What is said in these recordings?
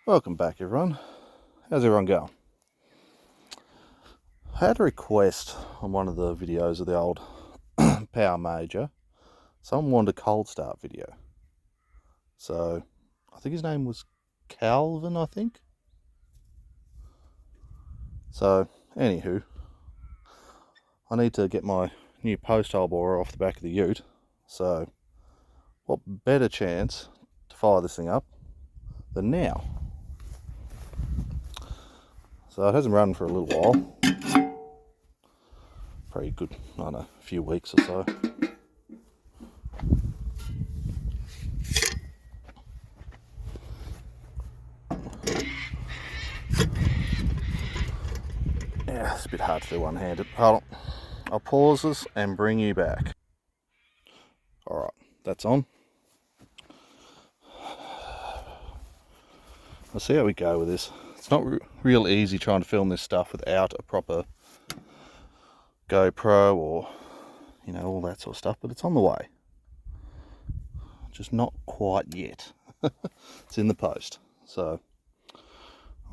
Welcome back, everyone. How's everyone going? I had a request on one of the videos of the old Power Major. Someone wanted a cold start video. So, I think his name was Calvin, I think. So, anywho, I need to get my new post hole borer off the back of the ute. So, what better chance to fire this thing up than now? So it hasn't run for a little while. Pretty good, I don't know, a few weeks or so. Yeah, it's a bit hard to do one-handed. Hold on. I'll pause this and bring you back. Alright, that's on. Let's see how we go with this. It's not real easy trying to film this stuff without a proper GoPro or, you know, all that sort of stuff, but it's on the way. Just not quite yet. It's in the post. So,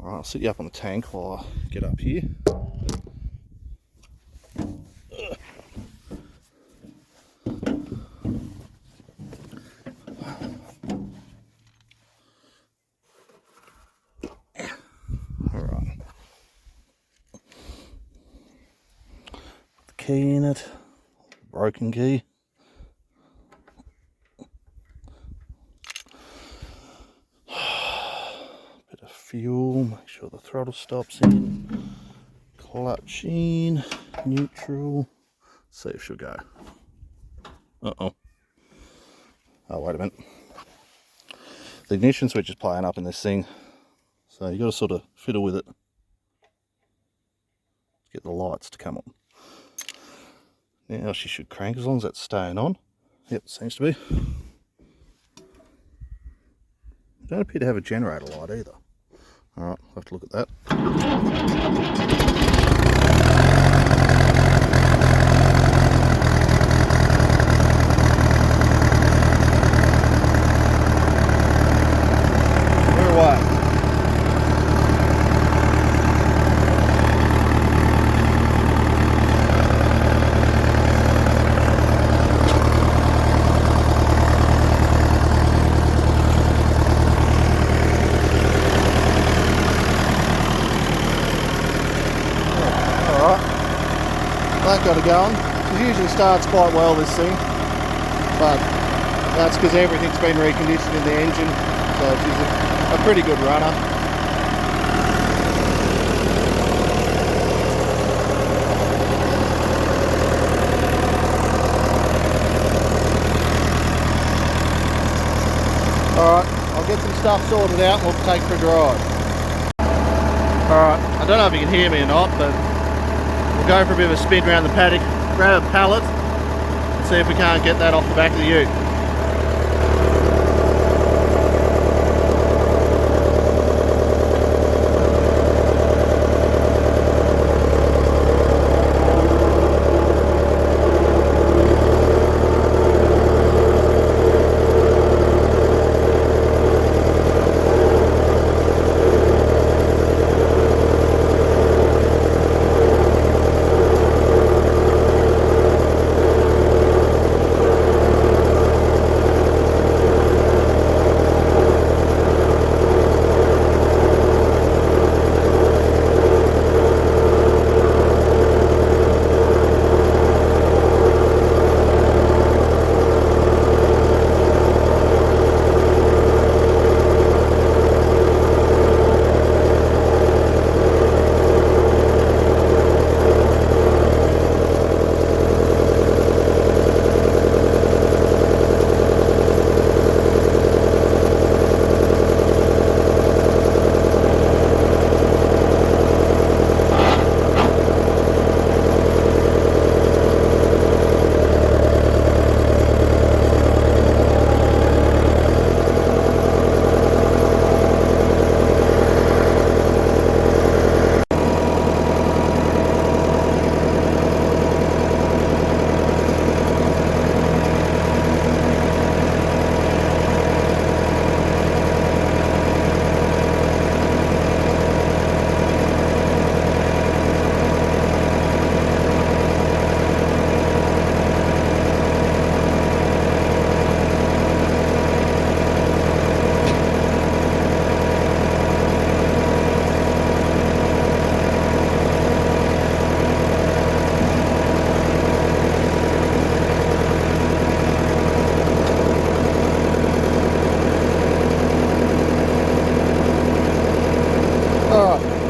alright, I'll sit you up on the tank while I get up here. Alright. Put the key in it. Broken key. Bit of fuel, make sure the throttle stops in. Clutch in, neutral. See if she'll go. Uh-oh. Oh, wait a minute. The ignition switch is playing up in this thing, so you got to sort of fiddle with it. Get the lights to come on. Now she should crank as long as that's staying on. Yep, seems to be. Don't appear to have a generator light either. Alright, I'll have to look at that. We're away. That got it going. It usually starts quite well, this thing, but that's because everything's been reconditioned in the engine, so she's a pretty good runner. Alright, I'll get some stuff sorted out and we'll take for a drive. Alright, I don't know if you can hear me or not, but we'll go for a bit of a spin around the paddock, grab a pallet, and see if we can't get that off the back of the ute.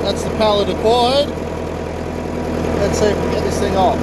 that's the pallet acquired. Let's see if we can get this thing off.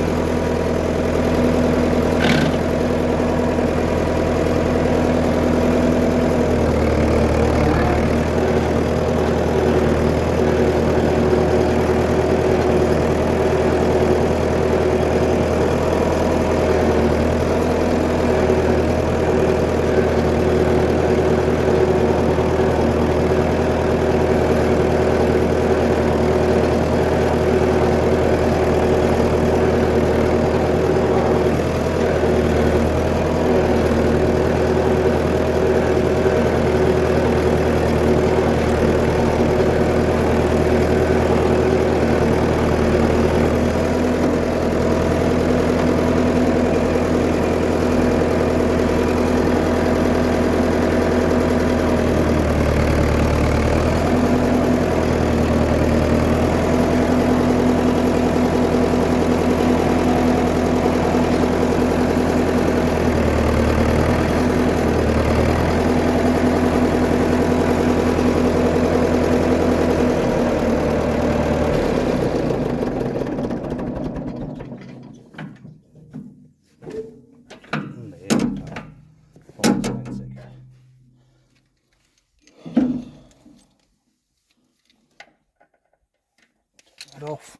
Off.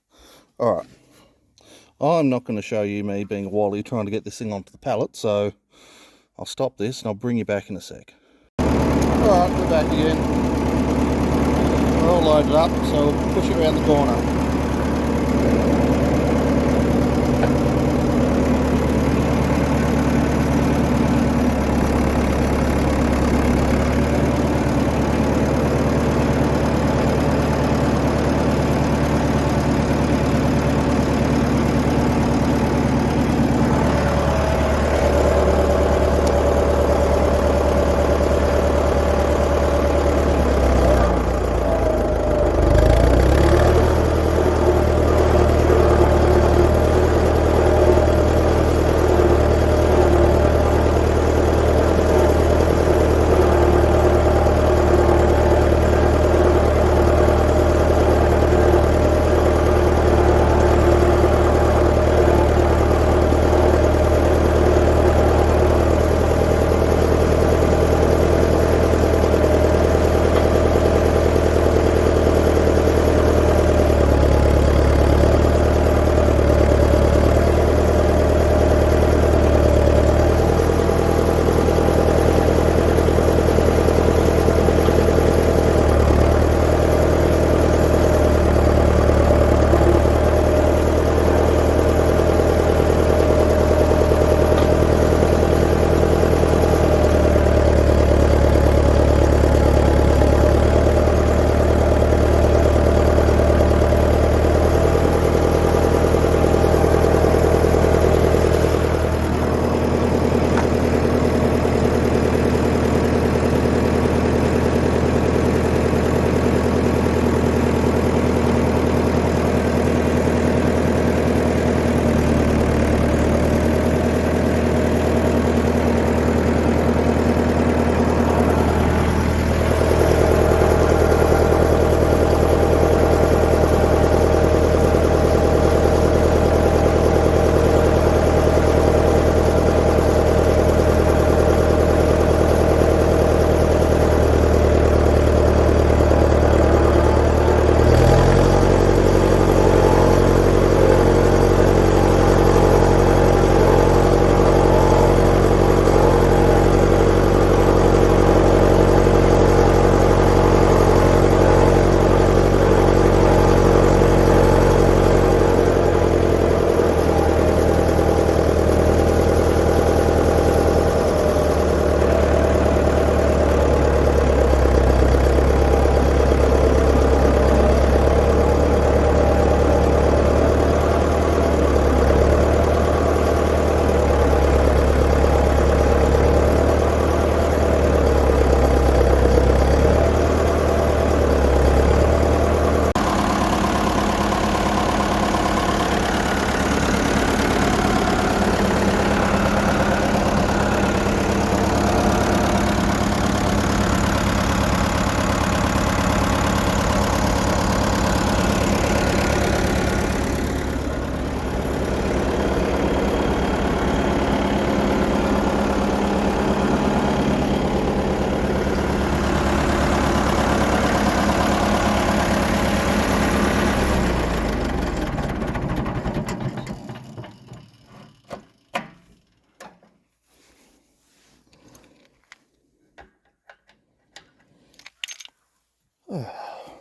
Alright, I'm not going to show you me being a wally trying to get this thing onto the pallet, so I'll stop this and I'll bring you back in a sec. Alright, we're back again. We're all loaded up, so we'll push it around the corner.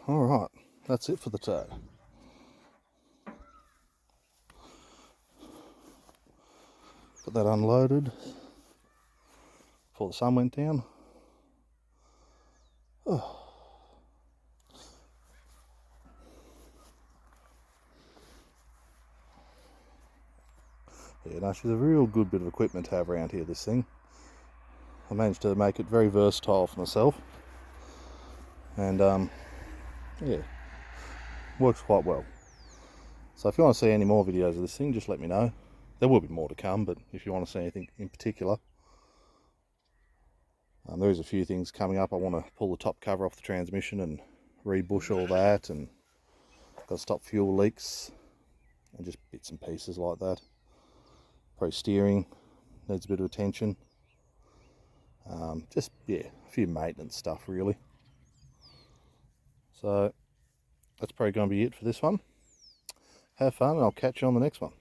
Alright, that's it for the tow. Got that unloaded before the sun went down. Oh. Yeah, no, she's a real good bit of equipment to have around here, this thing. I managed to make it very versatile for myself. And yeah, works quite well. So if you want to see any more videos of this thing, just let me know. There will be more to come, but if you want to see anything in particular, there is a few things coming up. I want to pull the top cover off the transmission and rebush all that, and got to stop fuel leaks and just bits and pieces like that. Probably steering needs a bit of attention. Just, yeah, a few maintenance stuff really. So that's probably going to be it for this one. Have fun, and I'll catch you on the next one.